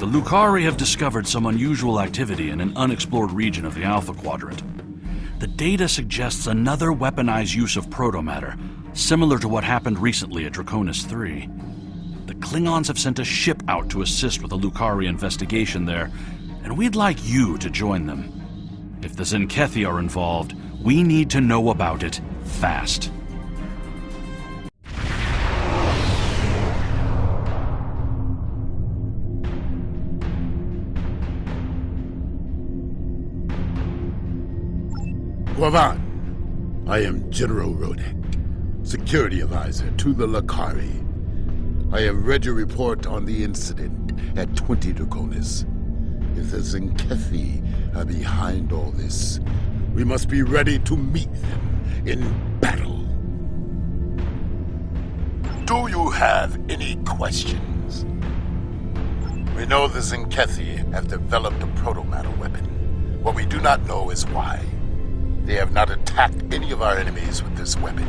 The Lucari have discovered some unusual activity in an unexplored region of the Alpha Quadrant. The data suggests another weaponized use of protomatter, similar to what happened recently at Draconis 3. The Klingons have sent a ship out to assist with a Lucari investigation there, and we'd like you to join them. If the Zenkethi are involved, we need to know about it fast. Guavan, I am General Rodek, Security Advisor to the Lucari. I have read your report on the incident at 20 Draconis. If the Zenkethi are behind all this, we must be ready to meet them in battle. Do you have any questions? We know the Zenkethi have developed a protomatter weapon. What we do not know is why. They have not attacked any of our enemies with this weapon.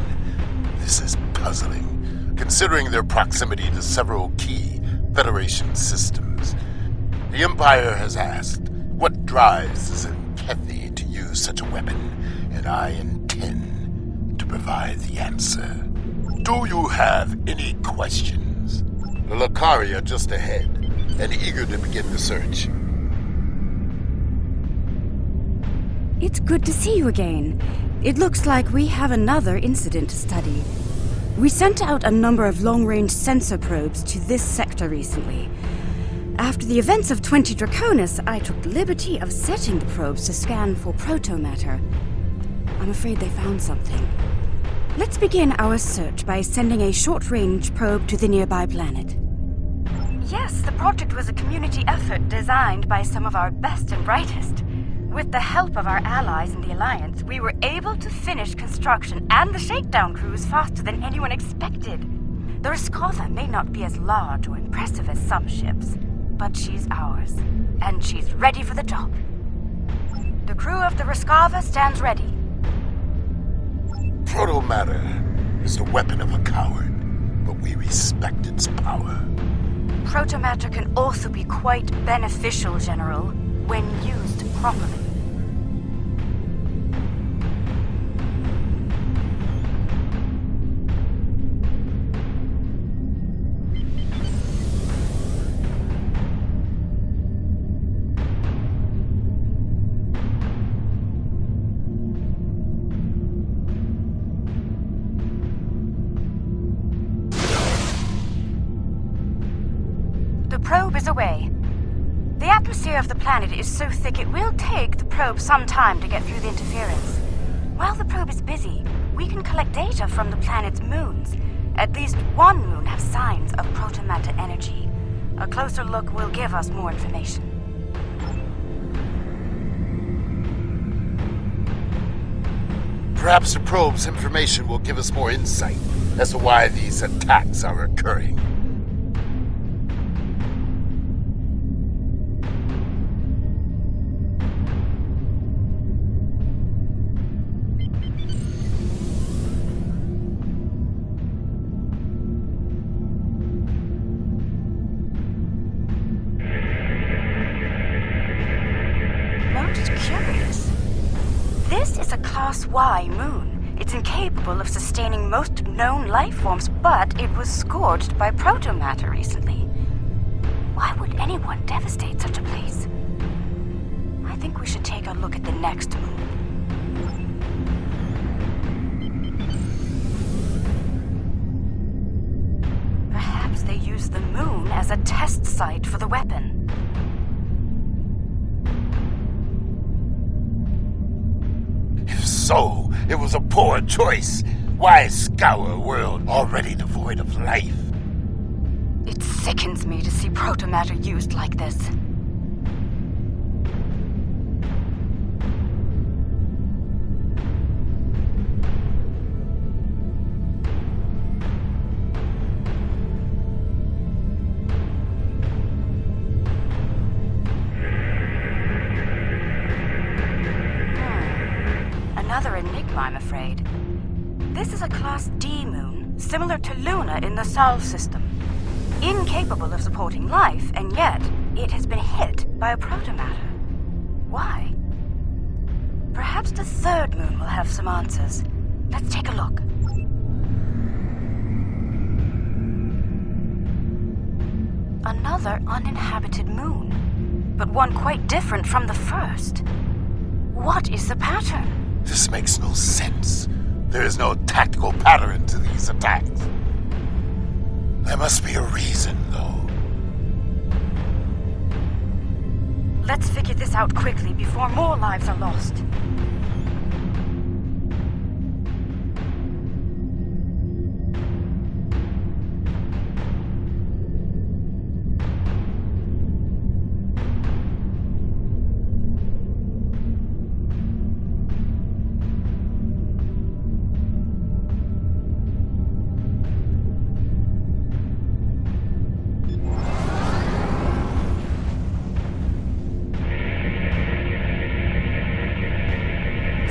This is puzzling, considering their proximity to several key Federation systems. The Empire has asked, what drives the Zenkethi to use such a weapon, and I intend to provide the answer. Do you have any questions? The Lucari are just ahead, and eager to begin the search. It's good to see you again. It looks like we have another incident to study. We sent out a number of long-range sensor probes to this sector recently. After the events of 20 Draconis, I took the liberty of setting the probes to scan for protomatter. I'm afraid they found something. Let's begin our search by sending a short-range probe to the nearby planet. Yes, the project was a community effort designed by some of our best and brightest. With the help of our allies in the Alliance, we were able to finish construction and the shakedown cruise faster than anyone expected. The Raskova may not be as large or impressive as some ships, but she's ours, and she's ready for the job. The crew of the Raskova stands ready. Protomatter is the weapon of a coward, but we respect its power. Protomatter can also be quite beneficial, General, when used properly. The probe is away. The atmosphere of the planet is so thick it will take the probe some time to get through the interference. While the probe is busy, we can collect data from the planet's moons. At least one moon has signs of protomatter energy. A closer look will give us more information. Perhaps the probe's information will give us more insight as to why these attacks are occurring. Curious. This is a Class Y moon. It's incapable of sustaining most known life forms, but it was scorched by protomatter recently. Why would anyone devastate such a place? I think we should take a look at the next moon. Perhaps they used the moon as a test site for the weapon. So, it was a poor choice. Why scour a world already devoid of life? It sickens me to see protomatter used like this. Another enigma, I'm afraid. This is a Class D moon, similar to Luna in the Sol system. Incapable of supporting life, and yet it has been hit by a protomatter. Why? Perhaps the third moon will have some answers. Let's take a look. Another uninhabited moon, but one quite different from the first. What is the pattern? This makes no sense. There is no tactical pattern to these attacks. There must be a reason, though. Let's figure this out quickly before more lives are lost.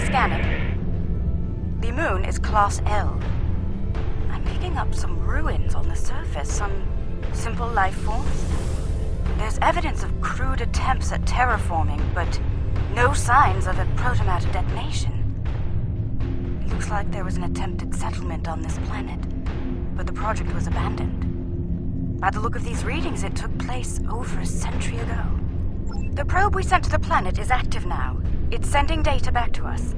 Scanning. The moon is Class L. I'm picking up some ruins on the surface, some simple life forms. There's evidence of crude attempts at terraforming, but no signs of a protomatter detonation. It looks like there was an attempted settlement on this planet, but the project was abandoned. By the look of these readings, it took place over a century ago. The probe we sent to the planet is active now. It's sending data back to us.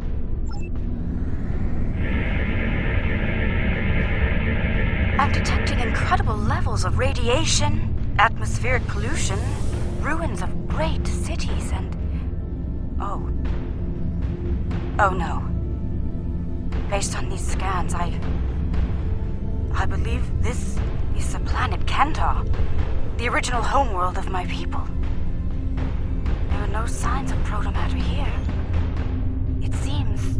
I'm detecting incredible levels of radiation, atmospheric pollution, ruins of great cities, and... Oh no. Based on these scans, I believe this is the planet Kentar, the original homeworld of my people. There are no signs of protomatter here. It seems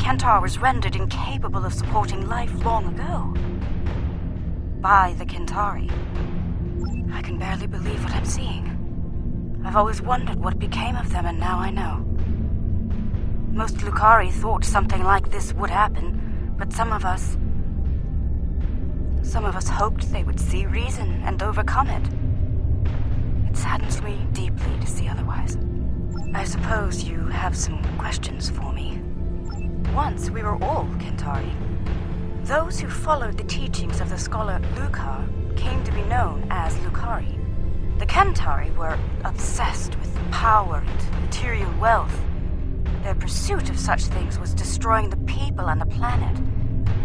Kentar was rendered incapable of supporting life long ago. By the Kentari. I can barely believe what I'm seeing. I've always wondered what became of them, and now I know. Most Lukari thought something like this would happen, but some of us hoped they would see reason and overcome it. It saddens me deeply to see otherwise. I suppose you have some questions for me. Once we were all Kentari. Those who followed the teachings of the scholar Lukar came to be known as Lukari. The Kentari were obsessed with power and material wealth. Their pursuit of such things was destroying the people and the planet.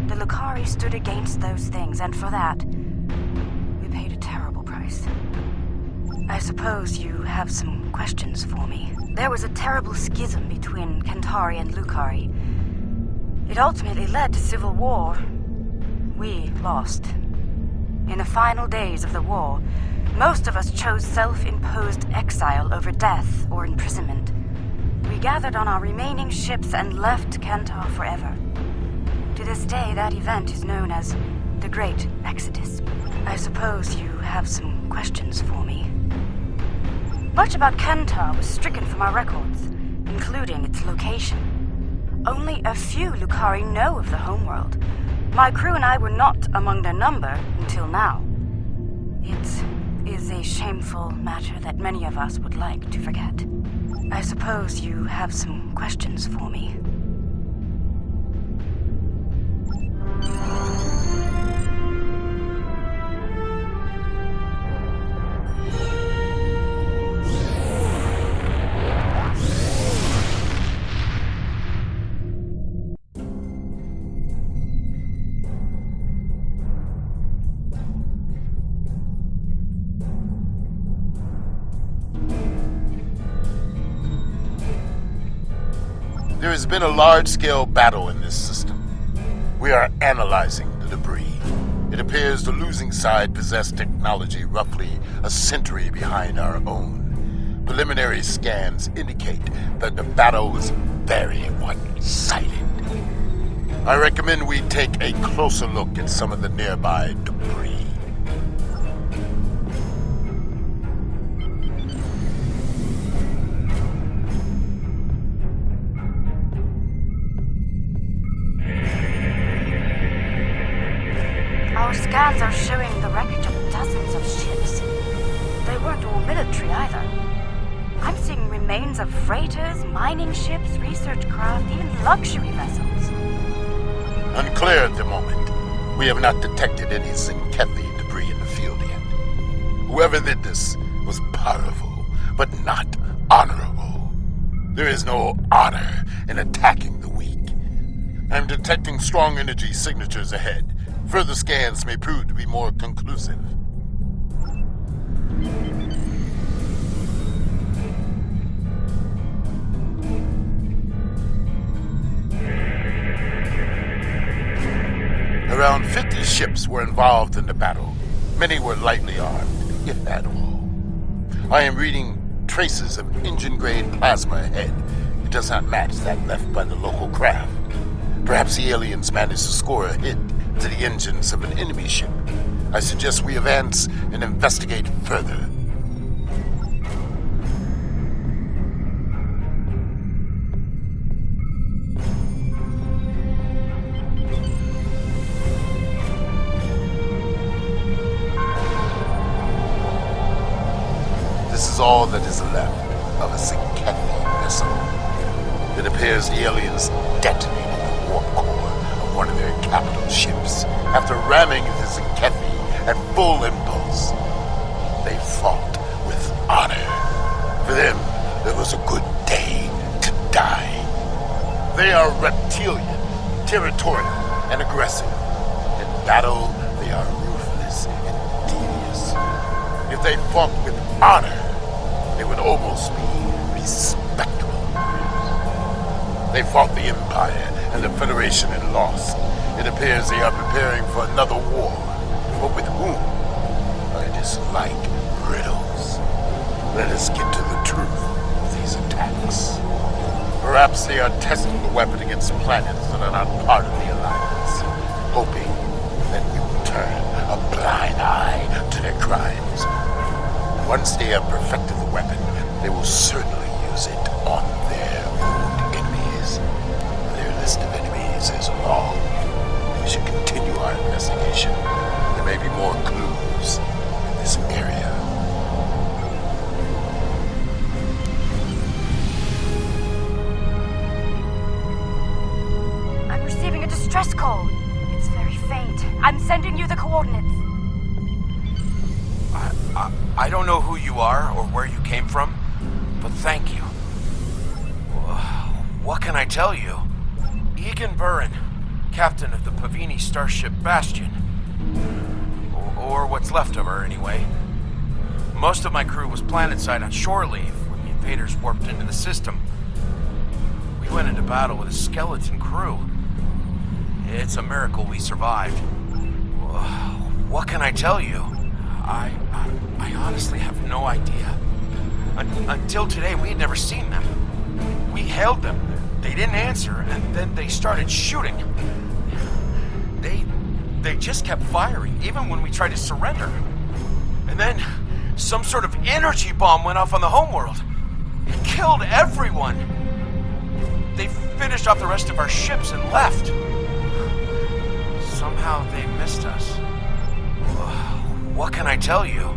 The Lukari stood against those things, and for that, we paid a terrible price. I suppose you have some questions for me. There was a terrible schism between Kentari and Lukari. It ultimately led to civil war. We lost. In the final days of the war, most of us chose self-imposed exile over death or imprisonment. We gathered on our remaining ships and left Kentar forever. To this day, that event is known as the Great Exodus. I suppose you have some questions for me. Much about Kentar was stricken from our records, including its location. Only a few Lukari know of the homeworld. My crew and I were not among their number until now. It is a shameful matter that many of us would like to forget. I suppose you have some questions for me. There has been a large-scale battle in this system. We are analyzing the debris. It appears the losing side possessed technology roughly a century behind our own. Preliminary scans indicate that the battle was very one-sided. I recommend we take a closer look at some of the nearby debris. Our scans are showing the wreckage of dozens of ships. They weren't all military together. I'm seeing remains of freighters, mining ships, research craft, even luxury vessels. Unclear at the moment. We have not detected any Zinkethi debris in the field yet. Whoever did this was powerful, but not honorable. There is no honor in attacking the weak. I'm detecting strong energy signatures ahead. Further scans may prove to be more conclusive. Around 50 ships were involved in the battle. Many were lightly armed, if at all. I am reading traces of engine-grade plasma ahead. It does not match that left by the local craft. Perhaps the aliens managed to score a hit to the engines of an enemy ship. I suggest we advance and investigate further. This is all that is left of a Zinkethi vessel. It appears the aliens detonated the warp core of one of their capital ships after ramming the Zinkethi at full impulse. They fought with honor. For them, it was a good day to die. They are reptilian, territorial, and aggressive. In battle, they are ruthless and devious. If they fought with honor, they would almost be respectable. They fought the Empire and the Federation and lost. It appears they are preparing for another war. But with whom? I dislike riddles. Let us get to the truth of these attacks. Perhaps they are testing the weapon against planets that are not part of the Alliance, hoping that we will turn a blind eye to their crimes. Once they have perfected the weapon, they will certainly use it on their own enemies. Their list of enemies is long. We should continue our investigation. There may be more clues in this area. I'm receiving a distress call. It's very faint. I'm sending you the coordinates. I don't know who you are or where you came from, but thank you. What can I tell you? Egan Burin, captain of the Pavini starship Bastion. Or what's left of her, anyway. Most of my crew was planetside on shore leave when the invaders warped into the system. We went into battle with a skeleton crew. It's a miracle we survived. What can I tell you? I honestly have no idea. Until today, we had never seen them. We hailed them. They didn't answer, and then they started shooting. They just kept firing, even when we tried to surrender. And then, some sort of energy bomb went off on the homeworld. It killed everyone. They finished off the rest of our ships and left. Somehow they missed us. What can I tell you?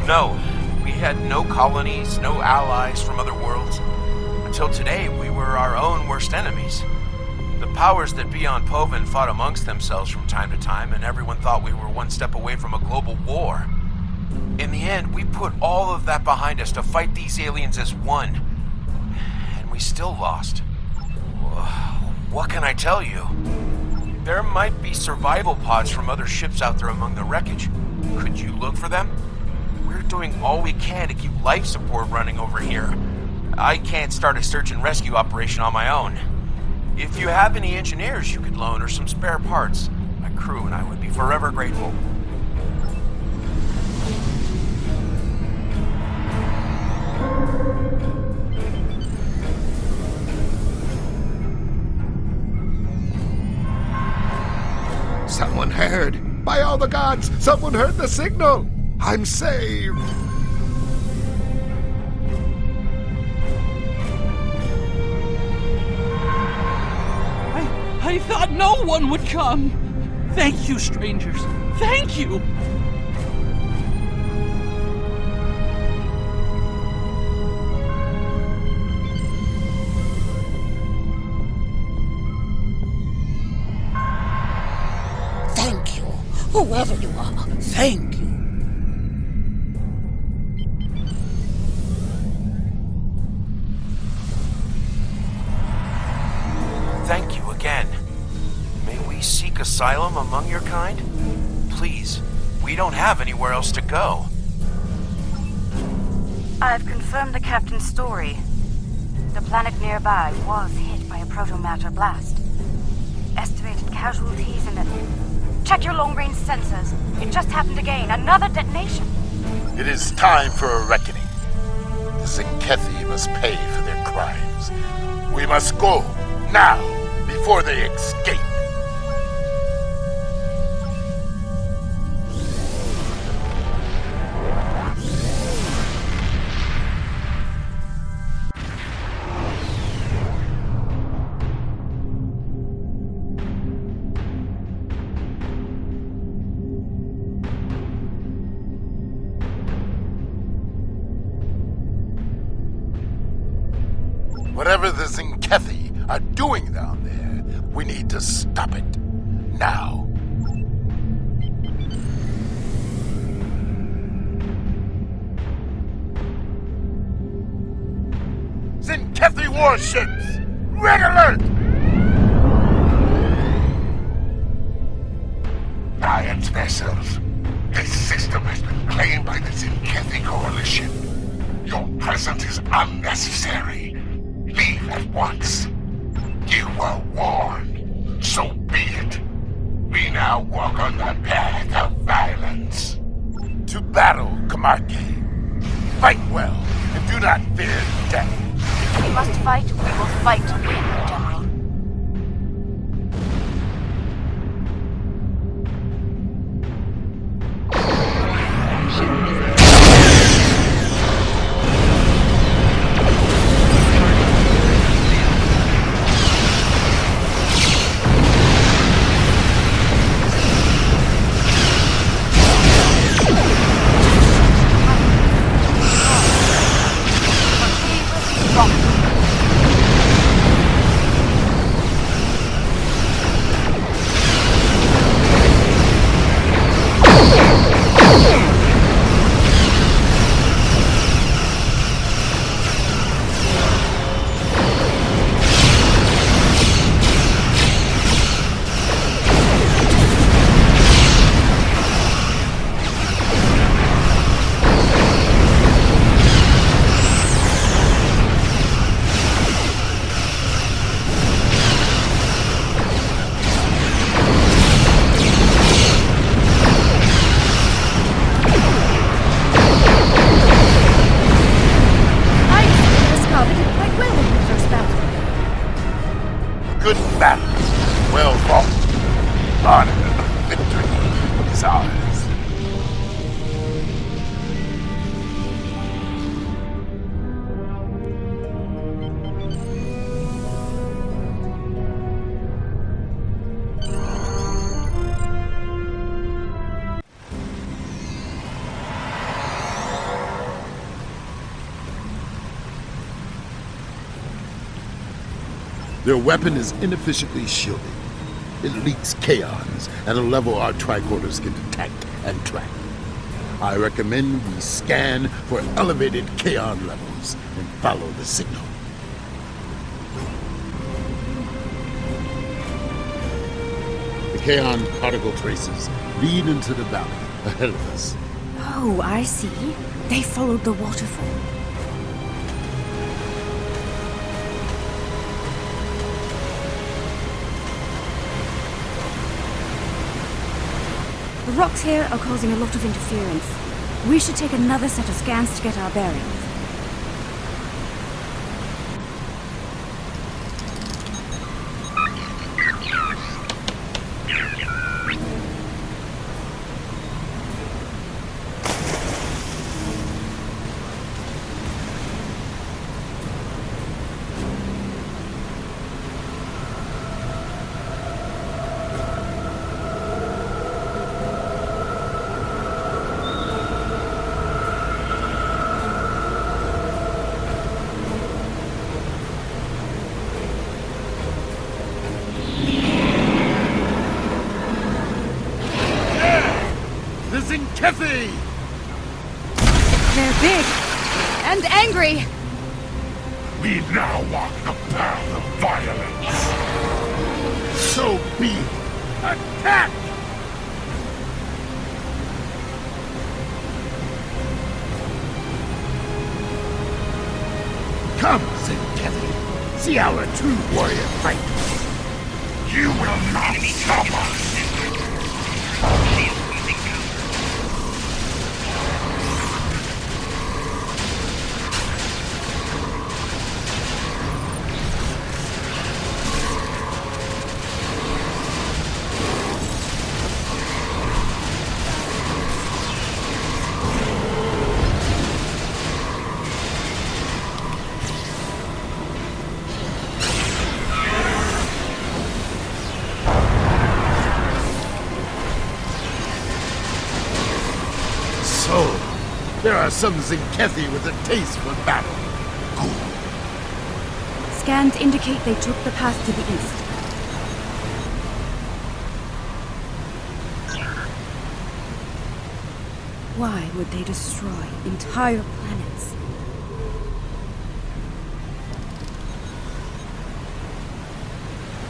No, we had no colonies, no allies from other worlds. Until today, we were our own worst enemies. The powers that be on Povin fought amongst themselves from time to time, and everyone thought we were one step away from a global war. In the end, we put all of that behind us to fight these aliens as one. And we still lost. What can I tell you? There might be survival pods from other ships out there among the wreckage. Could you look for them? We're doing all we can to keep life support running over here. I can't start a search and rescue operation on my own. If you have any engineers you could loan or some spare parts, my crew and I would be forever grateful. Someone heard! By all the gods, someone heard the signal! I'm saved! I thought no one would come. Thank you, strangers. Thank you. whoever you are, thank you. Thank you again. May we seek asylum among your kind? Please, we don't have anywhere else to go. I've confirmed the captain's story. The planet nearby was hit by a protomatter blast. Estimated casualties in the... Check your long-range sensors. It just happened again. Another detonation. It is time for a reckoning. The Zenkethi must pay for their crimes. We must go, now, before they escape. Whatever the Zenkethi are doing down there, we need to stop it. Now. Zenkethi warships! Red alert! Alliance vessels. This system has been claimed by the Zenkethi Coalition. Your presence is unnecessary. Leave at once. You were warned. So be it. We now walk on the path of violence. To battle, Kamake. Fight well, and do not fear death. If we must fight, we will fight to win, General. Good battle. Well fought. Honor, victory is ours. Their weapon is inefficiently shielded. It leaks kaons at a level our tricorders can detect and track. I recommend we scan for elevated kaon levels and follow the signal. The kaon particle traces lead into the valley ahead of us. Oh, I see. They followed the waterfall. The rocks here are causing a lot of interference. We should take another set of scans to get our bearings. Zenkethi! They're big and angry. We now walk the path of violence. So be it. Attack! Come, Zenkethi. See our true warrior fight. You will not stop us! There are some Zenkethi with a taste for battle. Scans indicate they took the path to the east. Why would they destroy entire planets?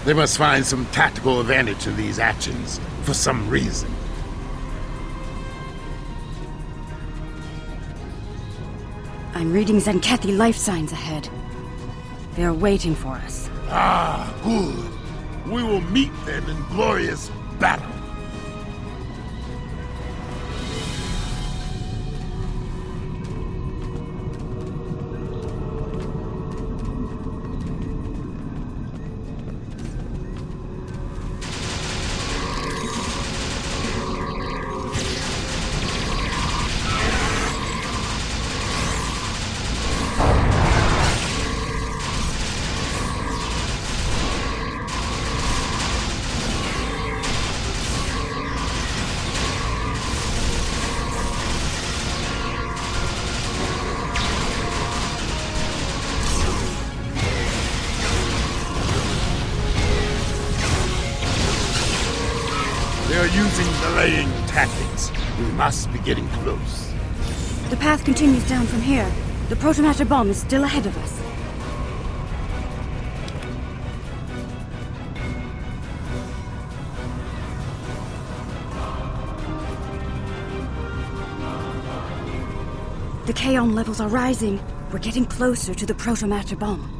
They must find some tactical advantage in these actions, for some reason. I'm reading Zenkethi life signs ahead. They're waiting for us. Ah, good. We will meet them in glorious battle. They're using delaying tactics. We must be getting close. The path continues down from here. The protomatter bomb is still ahead of us. The Kaon levels are rising. We're getting closer to the protomatter bomb.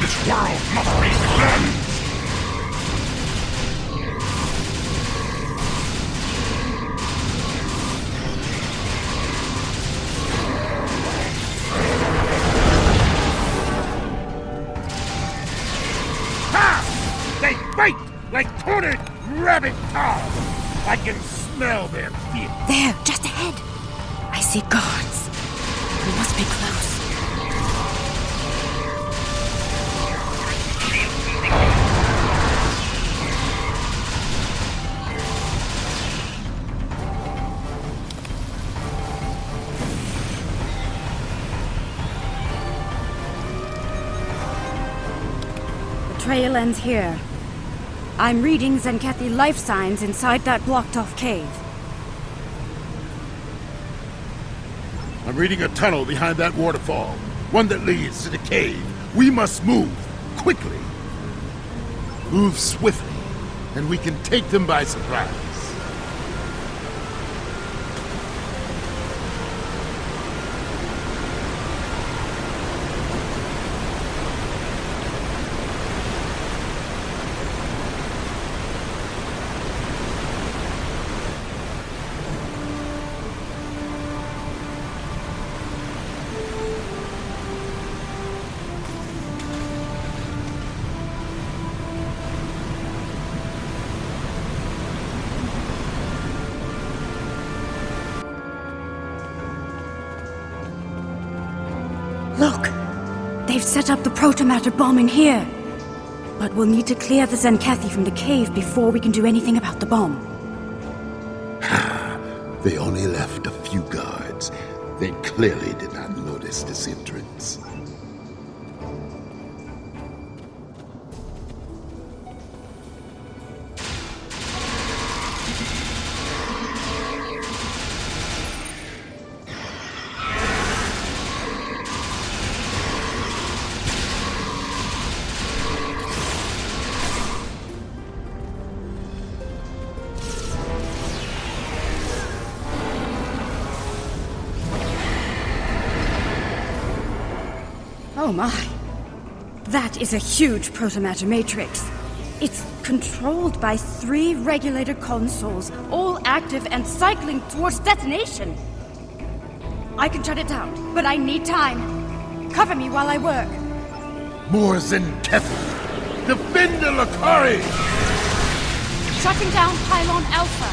This world must be cleansed! Ha! They fight like cornered rabbit cows. I can smell their fear. There, just ahead. I see guards. We must be close. The trail ends here. I'm reading Zenkethi life signs inside that blocked-off cave. I'm reading a tunnel behind that waterfall. One that leads to the cave. We must move quickly. Move swiftly, and we can take them by surprise. Look! They've set up the protomatter bomb in here. But we'll need to clear the Zenkethi from the cave before we can do anything about the bomb. They only left a few guards. They clearly did not notice this entrance. Oh my. That is a huge protomatter matrix. It's controlled by 3 regulator consoles, all active and cycling towards detonation. I can shut it down, but I need time. Cover me while I work. More Zenkethi! Defend the Lakari! Shutting down Pylon Alpha.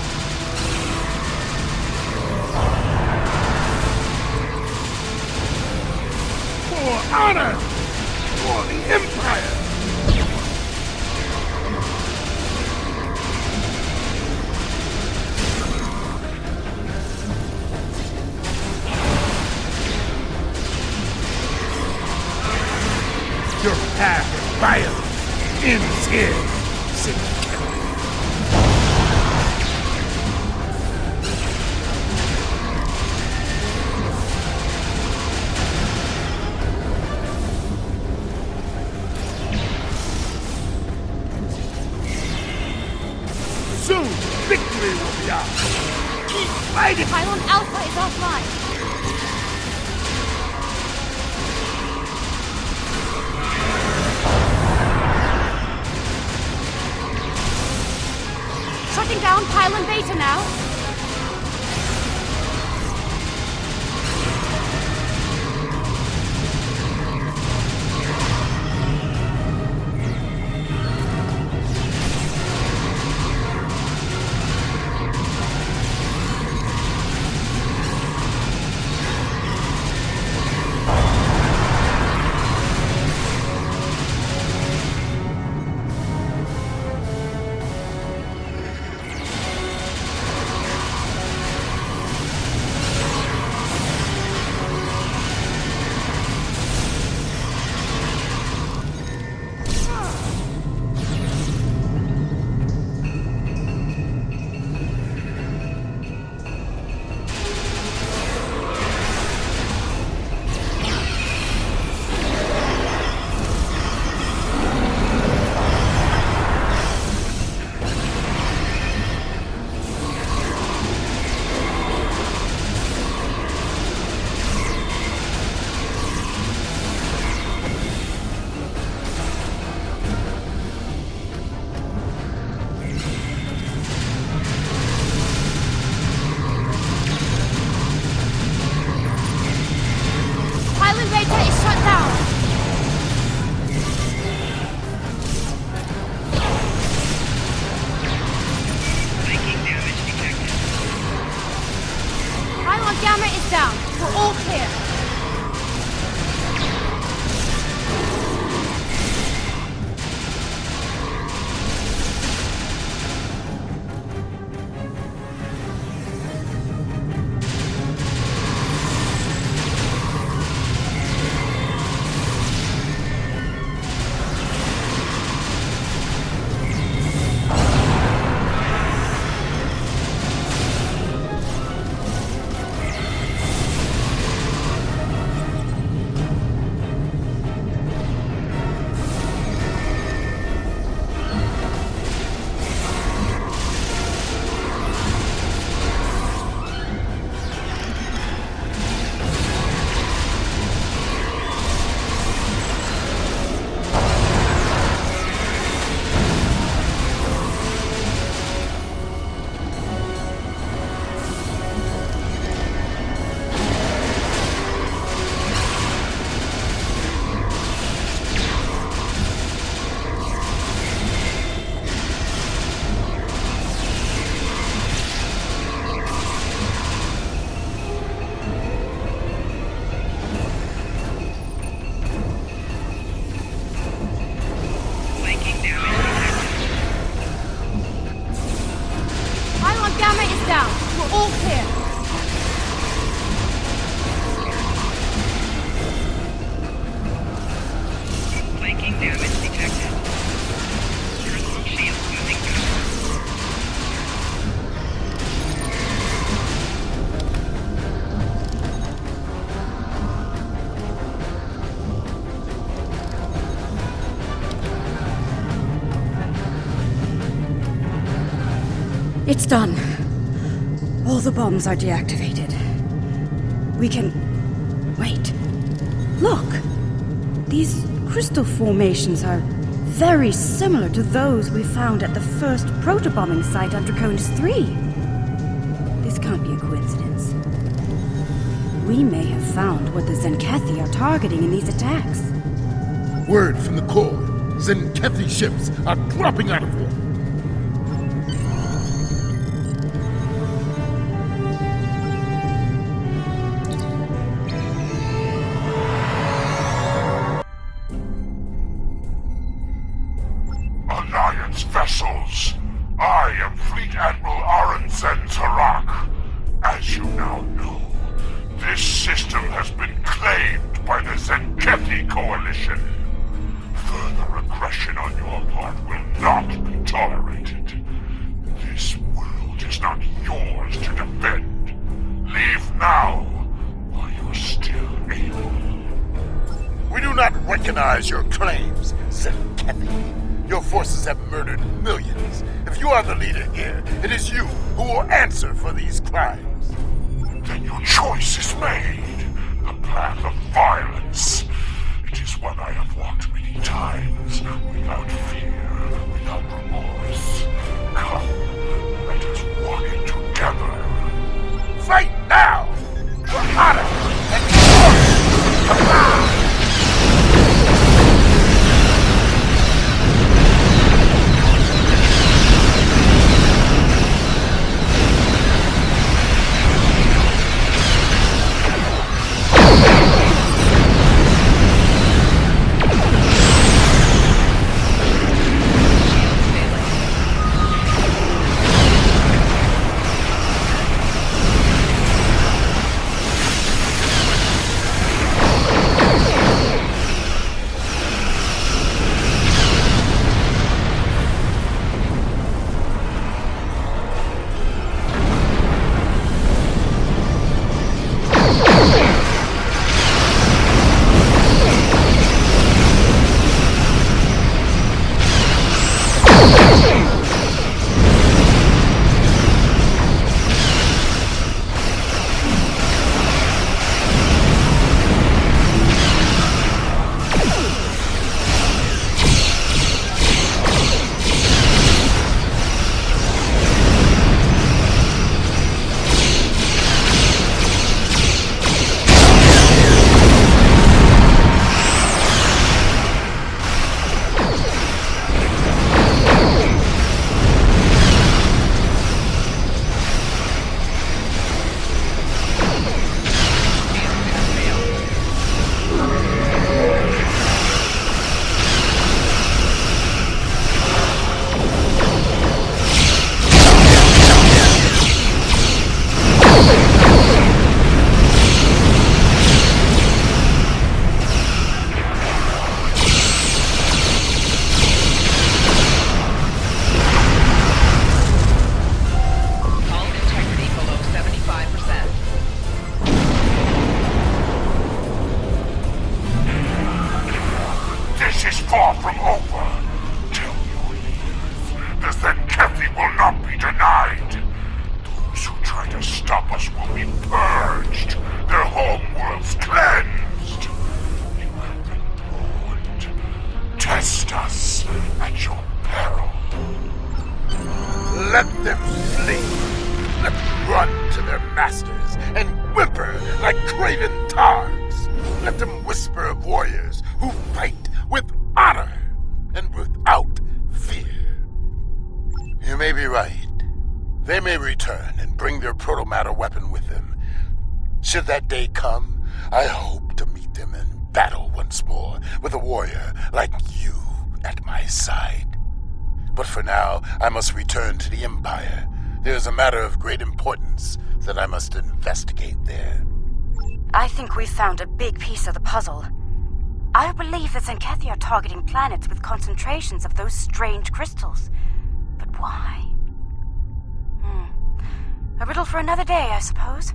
For honor! For the Empire! Your path of violence ends here, Zenkethi. Soon, victory will be ours. Keep fighting! Pylon Alpha is offline. Shutting down Pylon Beta now. All clear. Flanking damage detected. Crystal shield losing power. It's done. All the bombs are deactivated. We can... Wait. Look! These crystal formations are very similar to those we found at the first protobombing site on Draconis 3. This can't be a coincidence. We may have found what the Zenkethi are targeting in these attacks. Word from the core. Zenkethi ships are dropping out of here. Alliance vessels. I am Fleet Admiral Arenzen Tarak. As you now know, this system has been claimed by the Zenkethi Coalition. Further aggression on your part will not be tolerated. This world is not yours to defend. Leave now, while you're still able. We do not recognize your claims, Zenkethi. Your forces have murdered millions. If you are the leader here, it is you who will answer for these crimes. Then your choice is made. The path of violence. It is one I have walked many times, without fear, without remorse. Come, let us walk it together. Fight now! For honor and glory! Come on! far from over. Tell your leaders, the Zenkethi will not be denied. Those who try to stop us will be purged, their homeworlds cleansed. You have been warned. Test us at your peril. Let them flee. Let them run to their masters and whimper like craven targs. Let them whisper of warriors who fight with honor and without fear. You may be right. They may return and bring their proto-matter weapon with them. Should that day come, I hope to meet them in battle once more with a warrior like you at my side. But for now, I must return to the Empire There's a matter of great importance that I must investigate there. I think we've found a big piece of the puzzle. I believe the Zenkethi are targeting planets with concentrations of those strange crystals. But why? A riddle for another day, I suppose.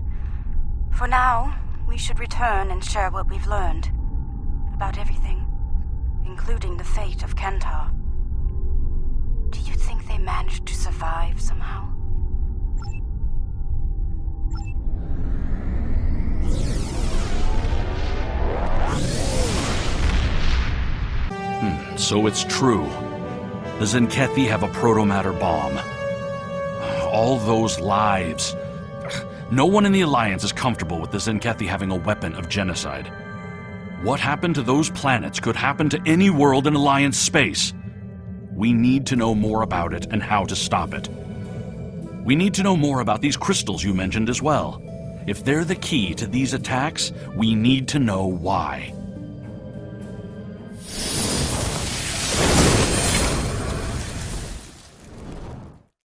For now, we should return and share what we've learned. About everything. Including the fate of Kentar. Do you think they managed to survive somehow? So it's true. The Zenkethi have a protomatter bomb. All those lives. No one in the Alliance is comfortable with the Zenkethi having a weapon of genocide. What happened to those planets could happen to any world in Alliance space. We need to know more about it and how to stop it. We need to know more about these crystals you mentioned as well. If they're the key to these attacks, we need to know why.